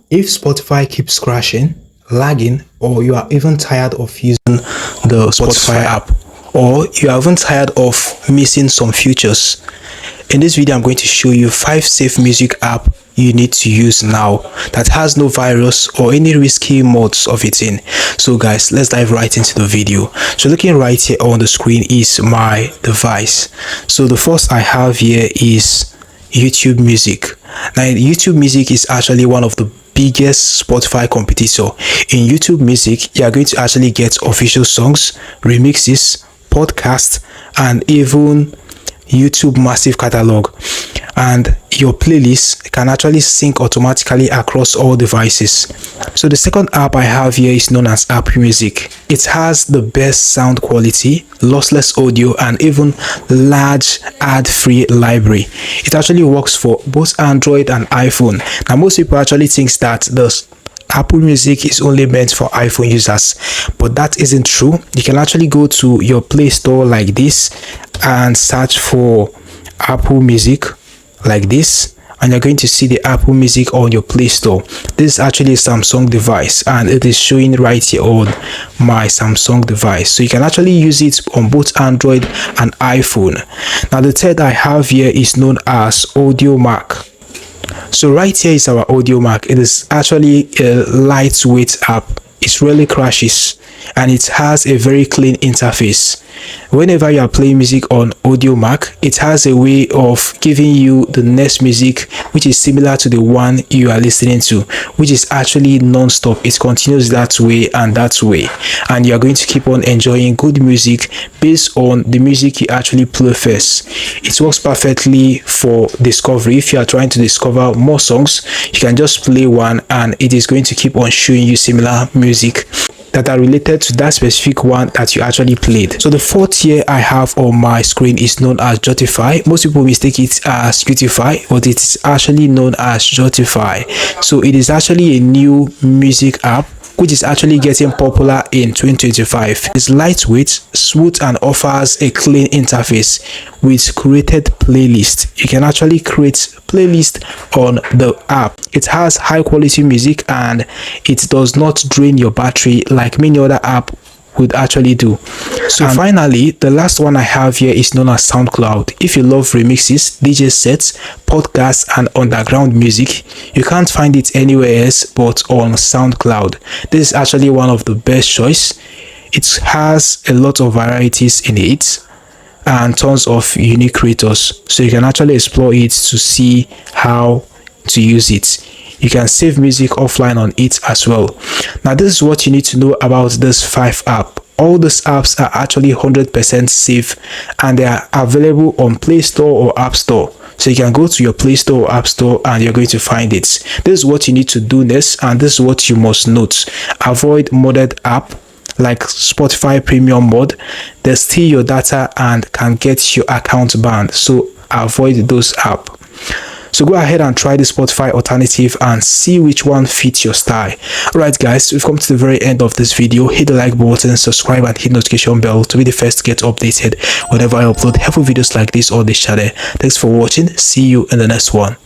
If Spotify keeps crashing, lagging, or you are even tired of using the Spotify app, or you are even tired of missing some features, in this video I'm going to show you 5 safe music app you need to use now that has no virus or any risky modes of it in. So guys, let's dive right into the video. So looking right here on the screen is my device. So the first I have here is YouTube Music. Now YouTube Music is actually one of the biggest Spotify competitor. In YouTube Music, you are going to actually get official songs, remixes, podcasts, and even YouTube massive catalog, and your playlist can actually sync automatically across all devices. So the second app I have here is known as Apple Music. It has the best sound quality, lossless audio, and even large ad-free library. It actually works for both Android and iPhone. Now most people actually think that the Apple Music is only meant for iPhone users, but that isn't true. You can actually go to your Play Store like this and search for Apple Music like this, and you're going to see the Apple Music on your Play Store. This is actually a Samsung device, and it is showing right here on my Samsung device, so you can actually use it on both Android and iPhone. Now the third I have here is known as Audiomack. So right here is our Audiomack. It is actually a lightweight app. It rarely crashes, and it has a very clean interface. Whenever you are playing music on Audiomack, it has a way of giving you the next music which is similar to the one you are listening to, which is actually non-stop. It continues that way and that way, and you are going to keep on enjoying good music based on the music you actually play first. It works perfectly for discovery. If you are trying to discover more songs, you can just play one and it is going to keep on showing you similar music that are related to that specific one that you actually played. So the fourth here I have on my screen is known as JoyTify. Most people mistake it as Jifify, but it is actually known as JoyTify. So it is actually a new music app which is actually getting popular in 2025. It's lightweight, smooth, and offers a clean interface with curated playlist. You can actually create playlist on the app. It has high quality music and it does not drain your battery like many other apps would actually do. So finally, the last one I have here is known as SoundCloud. If you love remixes, DJ sets, podcasts, and underground music, you can't find it anywhere else but on SoundCloud. This is actually one of the best choice. It has a lot of varieties in it and tons of unique creators, so you can actually explore it to see how to use it. You can save music offline on it as well. Now this is what you need to know about this 5 app. All these apps are actually 100% safe and they are available on Play Store or App Store. So you can go to your Play Store or App Store and you're going to find it. This is what you need to do next, and this is what you must note. Avoid modded app like Spotify Premium mod. They steal your data and can get your account banned, so avoid those apps. So go ahead and try the Spotify alternative and see which one fits your style. Alright guys, we've come to the very end of this video. Hit the like button, subscribe, and hit notification bell to be the first to get updated whenever I upload helpful videos like this on this channel. Thanks for watching. See you in the next one.